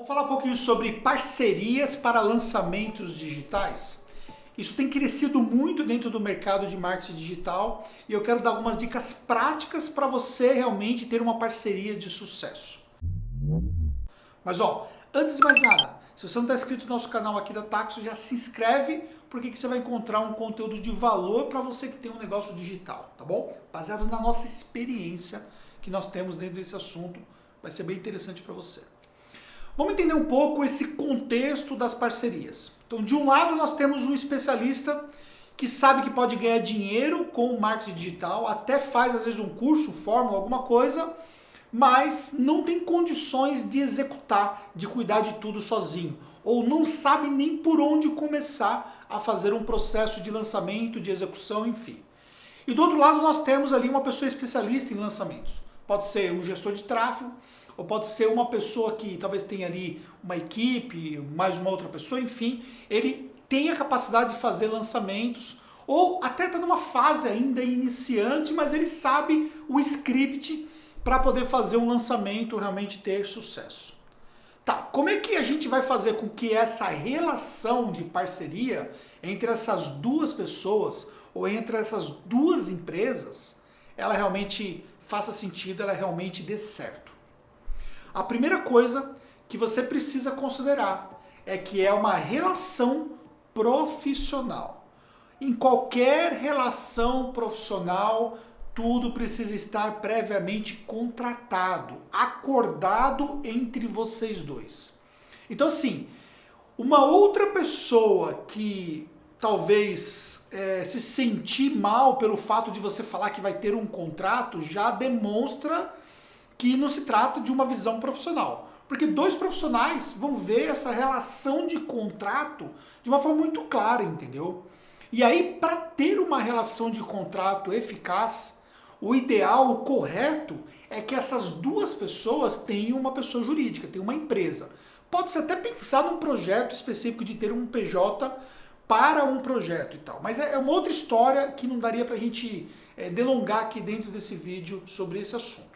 falar um pouquinho sobre parcerias para lançamentos digitais. Isso tem crescido muito dentro do mercado de marketing digital e eu quero dar algumas dicas práticas para você realmente ter uma parceria de sucesso. Mas antes de mais nada, se você não está inscrito no nosso canal aqui da Taxo, já se inscreve porque você vai encontrar um conteúdo de valor para você que tem um negócio digital, tá bom? Baseado na nossa experiência que nós temos dentro desse assunto, vai ser bem interessante para você. Vamos entender um pouco esse contexto das parcerias. Então, de um lado, nós temos um especialista que sabe que pode ganhar dinheiro com o marketing digital, até faz às vezes um curso, fórmula, alguma coisa, mas não tem condições de executar, de cuidar de tudo sozinho, ou não sabe nem por onde começar a fazer um processo de lançamento, de execução, enfim. E do outro lado, nós temos ali uma pessoa especialista em lançamentos. Pode ser um gestor de tráfego, ou pode ser uma pessoa que talvez tenha ali uma equipe, mais uma outra pessoa, enfim, ele tem a capacidade de fazer lançamentos, ou até está numa fase ainda iniciante, mas ele sabe o script para poder fazer um lançamento realmente ter sucesso. Tá, como é que a gente vai fazer com que essa relação de parceria entre essas duas pessoas, ou entre essas duas empresas, ela realmente faça sentido, ela realmente dê certo? A primeira coisa que você precisa considerar é que é uma relação profissional. Em qualquer relação profissional, tudo precisa estar previamente contratado, acordado entre vocês dois. Então, assim, uma outra pessoa que talvez se sentir mal pelo fato de você falar que vai ter um contrato já demonstra que não se trata de uma visão profissional. Porque dois profissionais vão ver essa relação de contrato de uma forma muito clara, entendeu? E aí, para ter uma relação de contrato eficaz, o ideal, o correto, é que essas duas pessoas tenham uma pessoa jurídica, tenham uma empresa. Pode-se até pensar num projeto específico de ter um PJ para um projeto e tal. Mas é uma outra história que não daria para a gente delongar aqui dentro desse vídeo sobre esse assunto.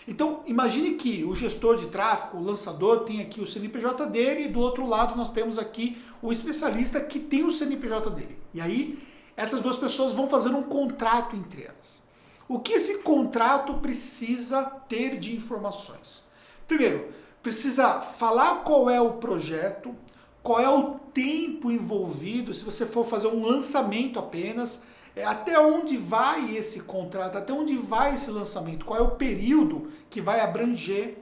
Então, imagine que o gestor de tráfego, o lançador, tem aqui o CNPJ dele e do outro lado nós temos aqui o especialista que tem o CNPJ dele. E aí, essas duas pessoas vão fazer um contrato entre elas. O que esse contrato precisa ter de informações? Primeiro, precisa falar qual é o projeto, qual é o tempo envolvido, se você for fazer um lançamento apenas, até onde vai esse contrato, até onde vai esse lançamento, qual é o período que vai abranger,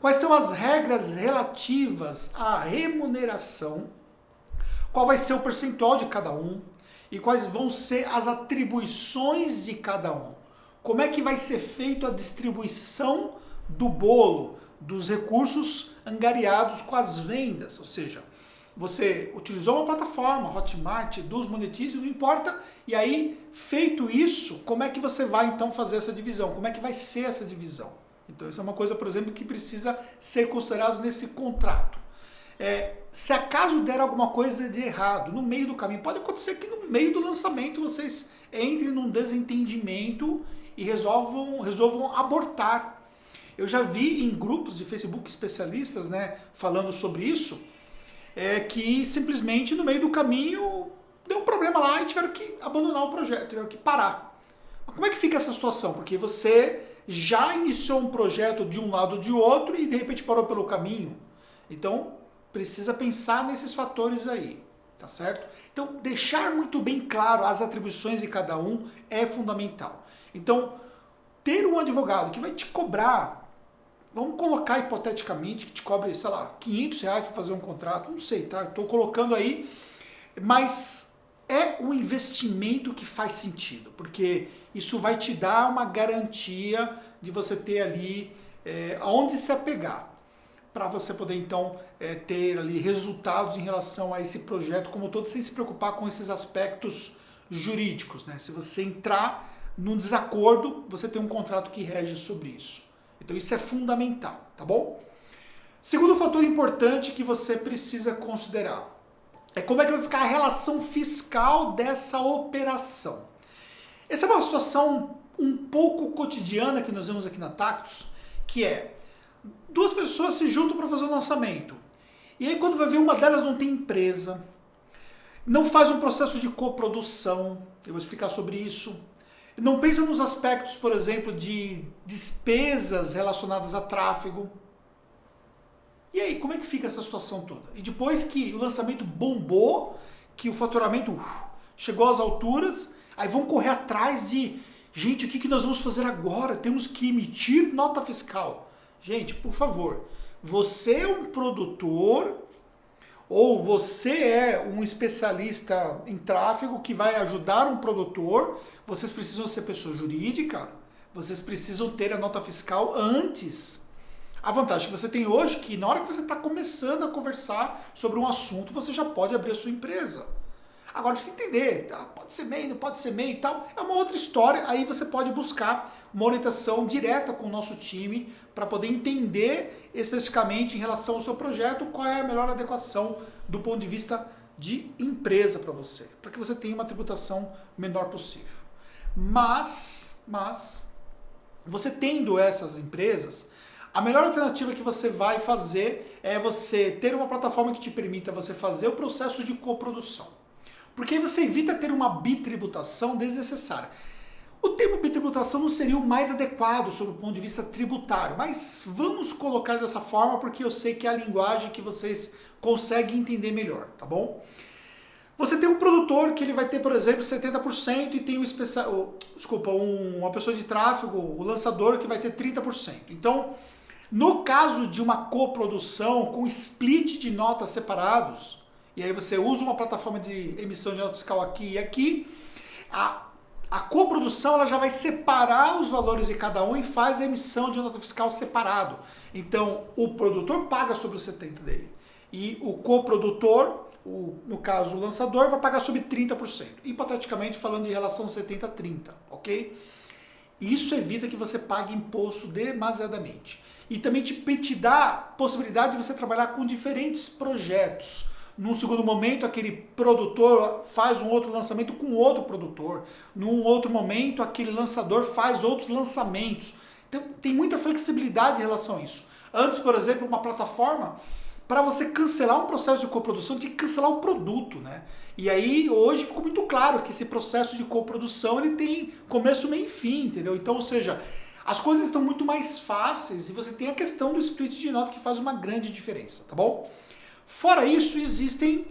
quais são as regras relativas à remuneração, qual vai ser o percentual de cada um e quais vão ser as atribuições de cada um. Como é que vai ser feita a distribuição do bolo, dos recursos angariados com as vendas, ou seja, você utilizou uma plataforma, Hotmart, Eduz, Monetize, não importa. E aí, feito isso, como é que você vai então fazer essa divisão? Como é que vai ser essa divisão? Então, isso é uma coisa, por exemplo, que precisa ser considerado nesse contrato. Se acaso der alguma coisa de errado no meio do caminho, pode acontecer que no meio do lançamento vocês entrem num desentendimento e resolvam abortar. Eu já vi em grupos de Facebook especialistas, falando sobre isso, que simplesmente no meio do caminho deu um problema lá e tiveram que abandonar o projeto, tiveram que parar. Mas como é que fica essa situação? Porque você já iniciou um projeto de um lado ou de outro e de repente parou pelo caminho. Então precisa pensar nesses fatores aí, tá certo? Então deixar muito bem claro as atribuições de cada um é fundamental. Então ter um advogado que vai te cobrar, vamos colocar hipoteticamente que te cobre, sei lá, R$500 para fazer um contrato, não sei, tá? Estou colocando aí, mas é um investimento que faz sentido, porque isso vai te dar uma garantia de você ter ali aonde se apegar, para você poder então ter ali resultados em relação a esse projeto como todo, sem se preocupar com esses aspectos jurídicos, né? Se você entrar num desacordo, você tem um contrato que rege sobre isso. Então isso é fundamental, tá bom? Segundo fator importante que você precisa considerar é como é que vai ficar a relação fiscal dessa operação. Essa é uma situação um pouco cotidiana que nós vemos aqui na Tactus, que é Duas pessoas se juntam para fazer o lançamento. E aí quando vai ver, uma delas não tem empresa, não faz um processo de coprodução, eu vou explicar sobre isso. Não pensa nos aspectos, por exemplo, de despesas relacionadas a tráfego. E aí, como é que fica essa situação toda? E depois que o lançamento bombou, que o faturamento chegou às alturas, aí vão correr atrás de, gente, o que nós vamos fazer agora? Temos que emitir nota fiscal. Gente, por favor, você é um produtor ou você é um especialista em tráfego que vai ajudar um produtor, vocês precisam ser pessoa jurídica, vocês precisam ter a nota fiscal antes. A vantagem que você tem hoje é que na hora que você está começando a conversar sobre um assunto, você já pode abrir a sua empresa. Agora, pra você entender, tá? Pode ser MEI, não pode ser MEI e tal, é uma outra história, aí você pode buscar uma orientação direta com o nosso time para poder entender especificamente em relação ao seu projeto qual é a melhor adequação do ponto de vista de empresa para você, para que você tenha uma tributação menor possível. Mas, você tendo essas empresas, a melhor alternativa que você vai fazer é você ter uma plataforma que te permita você fazer o processo de coprodução. Porque aí você evita ter uma bitributação desnecessária. O termo bitributação não seria o mais adequado sob o ponto de vista tributário, mas vamos colocar dessa forma porque eu sei que é a linguagem que vocês conseguem entender melhor, tá bom? Você tem um produtor que ele vai ter, por exemplo, 70% e tem uma pessoa de tráfego, o lançador, que vai ter 30%. Então, no caso de uma coprodução com split de notas separados, e aí você usa uma plataforma de emissão de nota fiscal aqui e aqui, a coprodução ela já vai separar os valores de cada um e faz a emissão de nota fiscal separado. Então, o produtor paga sobre os 70% dele. E o coprodutor, no caso o lançador, vai pagar sobre 30%. Hipoteticamente falando de relação 70-30, ok? Isso evita que você pague imposto demasiadamente. E também te dá a possibilidade de você trabalhar com diferentes projetos. Num segundo momento, aquele produtor faz um outro lançamento com outro produtor. Num outro momento, aquele lançador faz outros lançamentos. Então, tem muita flexibilidade em relação a isso. Antes, por exemplo, uma plataforma, para você cancelar um processo de coprodução, tem que cancelar o produto, né? E aí, hoje, ficou muito claro que esse processo de coprodução, ele tem começo, meio e fim, entendeu? Então, ou seja, as coisas estão muito mais fáceis e você tem a questão do split de nota que faz uma grande diferença, tá bom? Fora isso, existem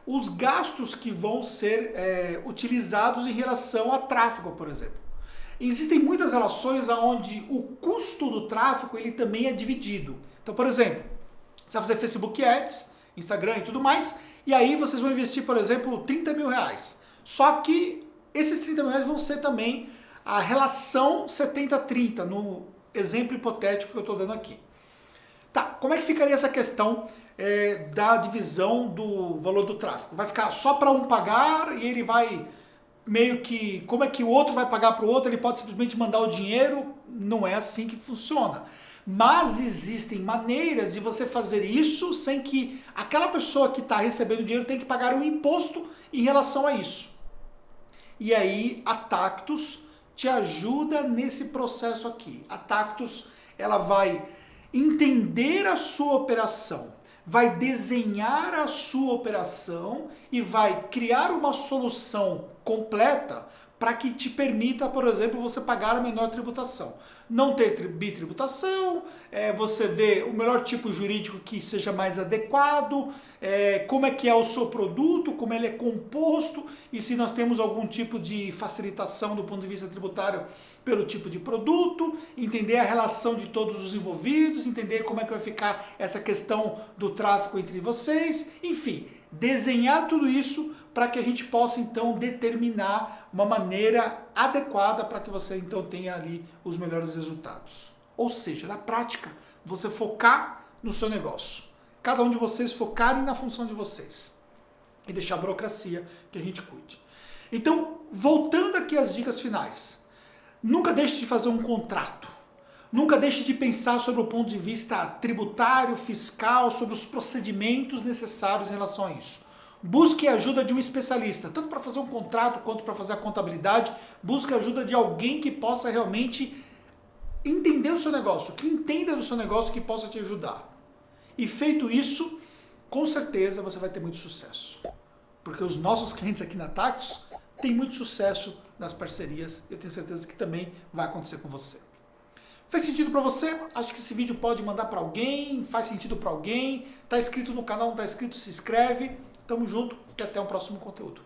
os gastos que vão ser utilizados em relação a tráfego, por exemplo. Existem muitas relações onde o custo do tráfego ele também é dividido. Então, por exemplo, você vai fazer Facebook Ads, Instagram e tudo mais, e aí vocês vão investir, por exemplo, 30 mil reais. Só que esses 30 mil reais vão ser também a relação 70-30, no exemplo hipotético que eu estou dando aqui. Tá, como é que ficaria essa questão da divisão do valor do tráfego? Vai ficar só para um pagar e ele vai meio que... Como é que o outro vai pagar para o outro? Ele pode simplesmente mandar o dinheiro? Não é assim que funciona. Mas existem maneiras de você fazer isso sem que aquela pessoa que está recebendo o dinheiro tenha que pagar um imposto em relação a isso. E aí a Tactus te ajuda nesse processo aqui. A Tactus ela vai entender a sua operação, vai desenhar a sua operação e vai criar uma solução completa para que te permita, por exemplo, você pagar a menor tributação. Não ter bitributação, você vê o melhor tipo jurídico que seja mais adequado, como é que é o seu produto, como ele é composto e se nós temos algum tipo de facilitação do ponto de vista tributário pelo tipo de produto, entender a relação de todos os envolvidos, entender como é que vai ficar essa questão do tráfego entre vocês, enfim, desenhar tudo isso para que a gente possa então determinar uma maneira adequada para que você então tenha ali os melhores resultados. Ou seja, na prática, você focar no seu negócio. Cada um de vocês focarem na função de vocês e deixar a burocracia que a gente cuide. Então, voltando aqui às dicas finais. Nunca deixe de fazer um contrato. Nunca deixe de pensar sobre o ponto de vista tributário, fiscal, sobre os procedimentos necessários em relação a isso. Busque a ajuda de um especialista, tanto para fazer um contrato quanto para fazer a contabilidade. Busque a ajuda de alguém que possa realmente entender o seu negócio, que entenda do seu negócio, que possa te ajudar. E feito isso, com certeza você vai ter muito sucesso. Porque os nossos clientes aqui na Tactus têm muito sucesso nas parcerias. Eu tenho certeza que também vai acontecer com você. Fez sentido para você? Acho que esse vídeo pode mandar para alguém, faz sentido para alguém. Tá inscrito no canal, não tá inscrito, se inscreve. Tamo junto e até o próximo conteúdo.